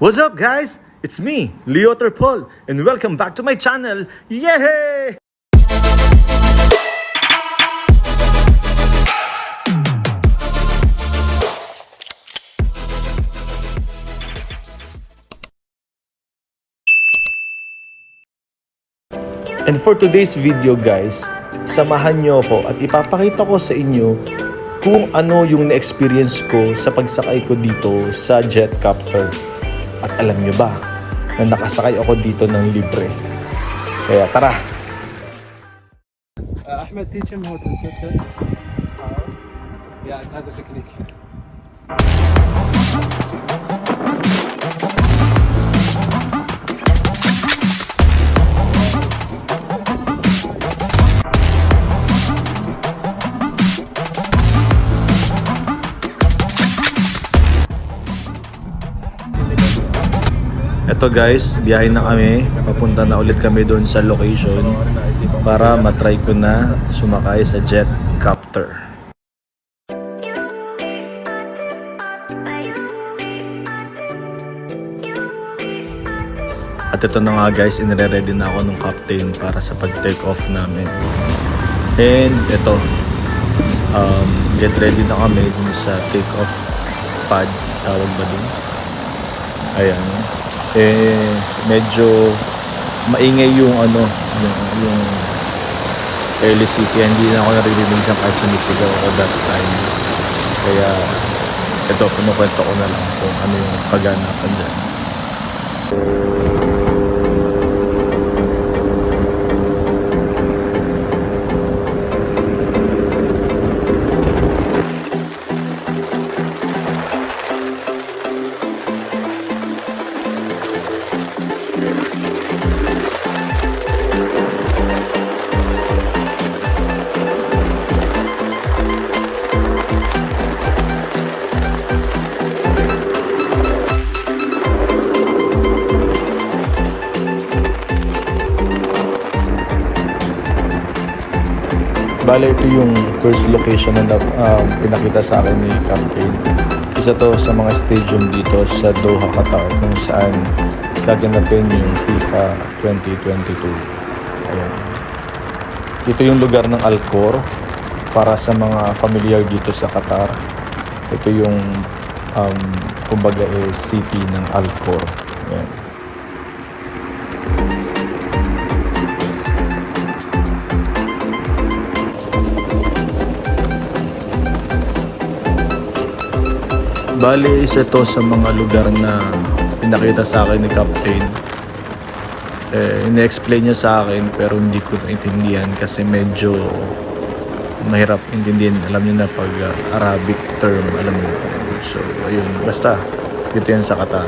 What's up guys? It's me, Leo Terpol, and welcome back to my channel. Yay! And for today's video guys, samahan nyo ako at ipapakita ko sa inyo kung ano yung na-experience ko sa pagsakay ko dito sa jet copter. At alam nyo ba na nakasakay ako dito ng libre? Kaya tara! Ahmed, teach him how to sit there. Yeah, it has a technique. Ito guys, biyahe na kami. Papunta na ulit kami doon sa location para matry ko na sumakay sa jet copter. At ito na nga guys, inire-ready na ako ng captain para sa pag-take off namin. And ito, get ready na kami dun sa take off pad, tawag ba dun? Ayan. Medyo maingay yung yung early city, hindi na ako naririnig dyan kahit sumisigaw ako that time. Kaya ito, pinukwento ko na lang kung ano yung kaganapan dyan. Bale, ito yung first location na pinakita sa akin ni Captain. Isa to sa mga stadium dito sa Doha, Qatar, kung saan gaganapin yung FIFA 2022. Ayan. Ito yung lugar ng Alcor para sa mga familiar dito sa Qatar. Ito yung kumbaga city ng Alcor. Ayan. Bali, isa to sa mga lugar na pinakita sa akin ni Captain. Ina-explain niya sa akin pero hindi ko naintindihan kasi medyo mahirap intindihan. Alam niyo na pag Arabic term, alam mo. So, ayun. Basta, dito yan sa Qatar.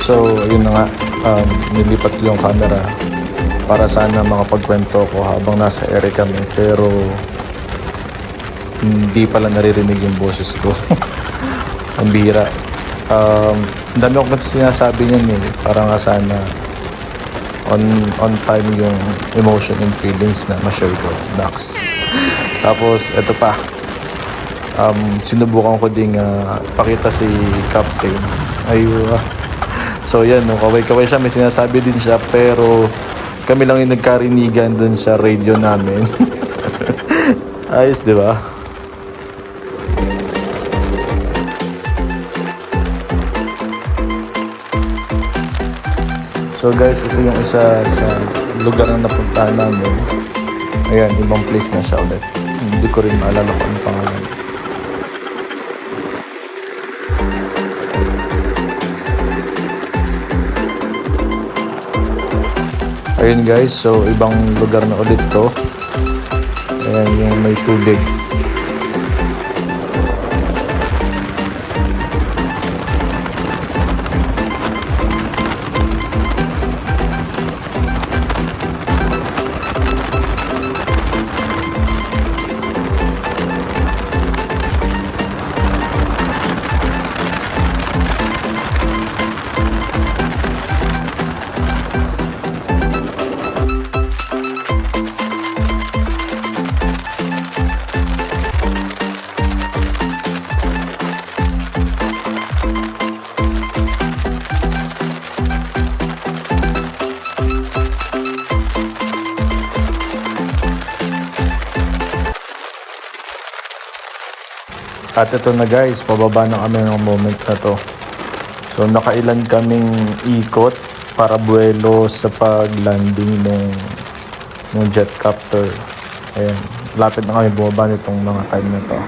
So, yun na nga, nilipat ko yung camera para sana makapagkwento ko habang nasa ere kami, pero hindi pala naririnig yung boses ko. Ang bihira. Ang dami akong sinasabi niyan para nga sana on time yung emotion and feelings na ma-share ko. Dax. Tapos, eto pa. Sinubukan ko ding pakita si Captain. So yan, kaway-kaway siya, may sinasabi din siya, pero kami lang yung nagkarinigan dun sa radio namin. Ayos, di ba? So guys, ito yung isa sa lugar na napuntahan namin. Ayan, ibang place na siya ulit. Hindi ko rin maalala kung ano pangalan. Ayun guys, so ibang lugar na ulit to. Ayan yung may tubig. At ito na guys, pababa na kami ng moment na to. So nakailan kaming ikot para buwelo sa pag-landing ng jet copter. Ayan, lapit na kami bumaba nitong mga time na to.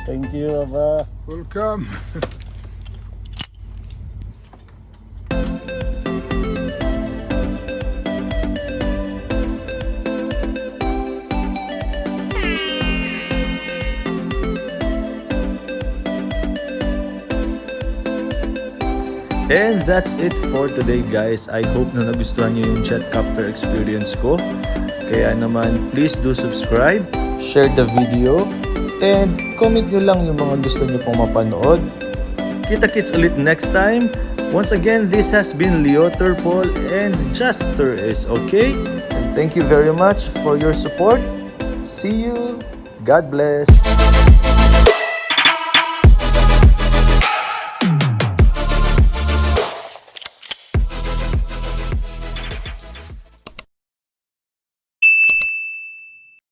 Thank you, Aba. Welcome. And that's it for today guys. I hope na nagustuhan nyo yung jet copter experience ko. Kaya naman, please do subscribe, share the video, and comment nyo lang yung mga gusto nyo pong mapanood. Kita-kits ulit next time. Once again, this has been Leo Turpol and Just Tourist, okay? And thank you very much for your support. See you. God bless.